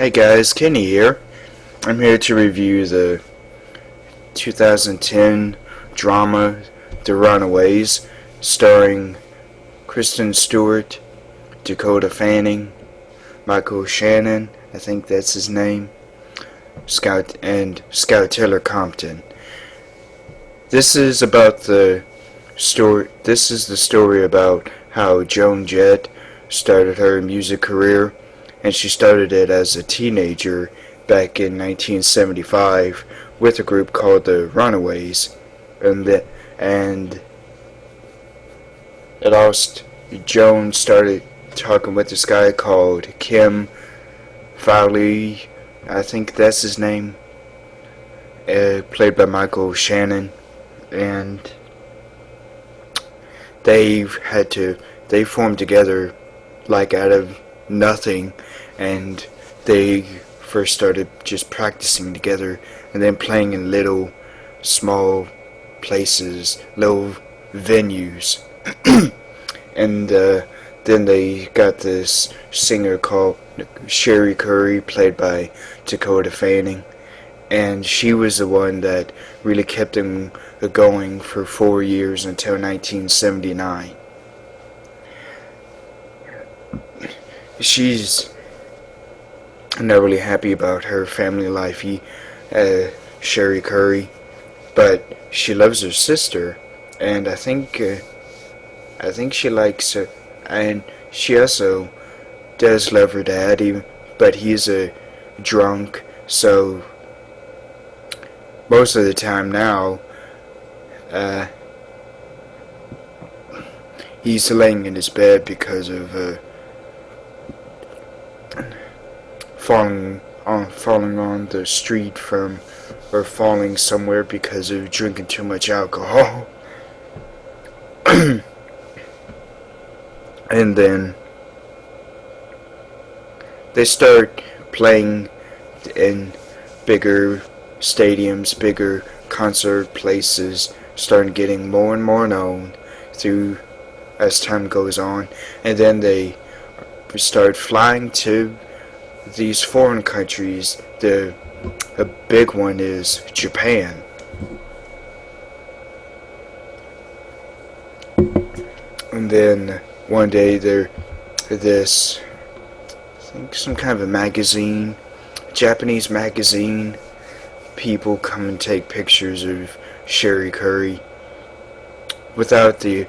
Hey guys, Kenny here. I'm here to review the 2010 drama The Runaways, starring Kristen Stewart, Dakota Fanning, Michael Shannon, I think that's his name, Scout Taylor Compton. This is about the story. This is the story about how Joan Jett started her music career, and she started it as a teenager back in 1975 with a group called the Runaways, and it all Joan started talking with this guy called Kim Fowley, I think that's his name, played by Michael Shannon, and they formed together like out of nothing, and they first started just practicing together and then playing in little small places, little venues. And then they got this singer called Sherry Curry, played by Dakota Fanning, and she was the one that really kept them going for 4 years until 1979. She's not really happy about her family life, Sherry Curry, but she loves her sister, and I think she likes her, and she also does love her dad, but he's a drunk, so most of the time now, he's laying in his bed because of falling on the street or falling somewhere because of drinking too much alcohol. And then they start playing in bigger stadiums, bigger concert places, starting getting more and more known as time goes on, and then they start flying to these foreign countries. A big one is Japan. And then one day I think some kind of a magazine, Japanese magazine, people come and take pictures of Sherry Curry without the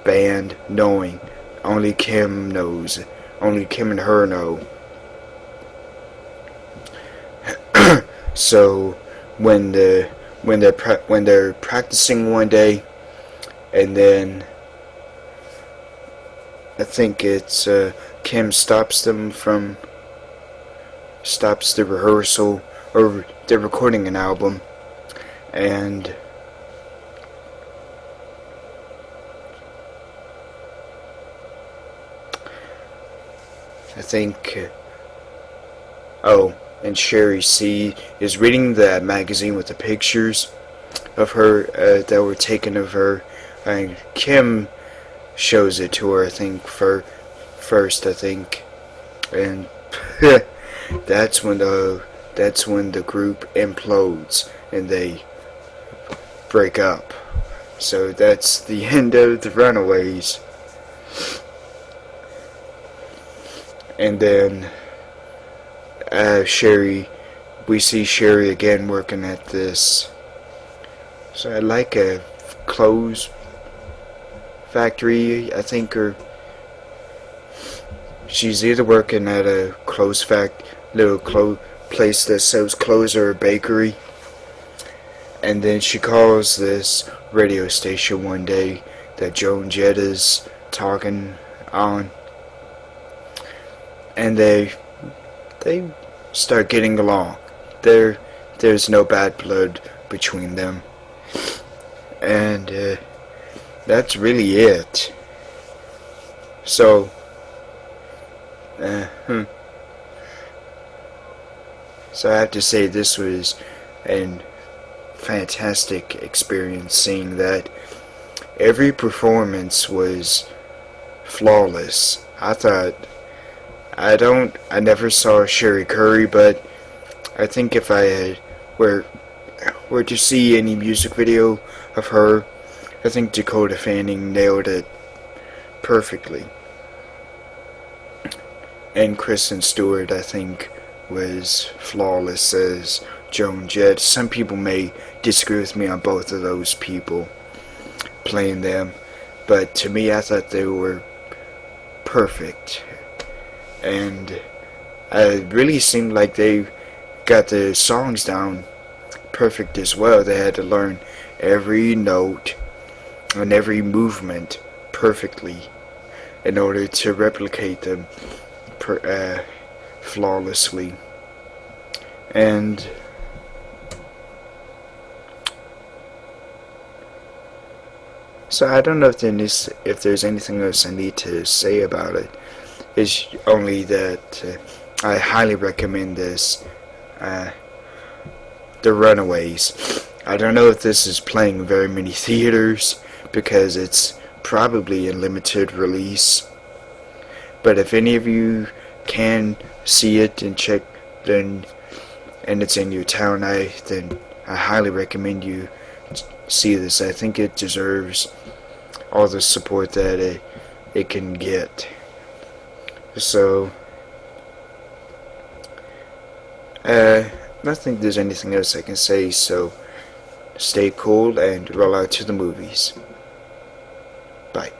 band knowing. Only Kim knows. Only Kim and her know. So when they're practicing one day, and then I think it's Kim stops the rehearsal, or they're recording an album, and I think and Sherry C is reading that magazine with the pictures of her that were taken of her, and Kim shows it to her, I think, first, I think, and that's when the group implodes and they break up. So that's the end of the Runaways. And then we see Sherry again working at this, so I like a clothes factory, I think, or she's either working at a little clothes place that sells clothes, or a bakery, and then she calls this radio station one day that Joan Jett is talking on, and they start getting along. There's no bad blood between them, and that's really it. So so I have to say this was a fantastic experience, seeing that every performance was flawless. I thought I never saw Sherry Curry, but I think if I had were to see any music video of her, I think Dakota Fanning nailed it perfectly. And Kristen Stewart, I think, was flawless as Joan Jett. Some people may disagree with me on both of those people playing them, but to me, I thought they were perfect. And it really seemed like they got the songs down perfect as well. They had to learn every note and every movement perfectly in order to replicate them flawlessly. And so I don't know if there's anything else I need to say about it. It's only that I highly recommend this, The Runaways. I don't know if this is playing in very many theaters because it's probably in limited release. But if any of you can see it and check, then and it's in your town, then I highly recommend you see this. I think it deserves all the support that it can get. So, I don't think there's anything else I can say, so stay cool and roll out to the movies. Bye.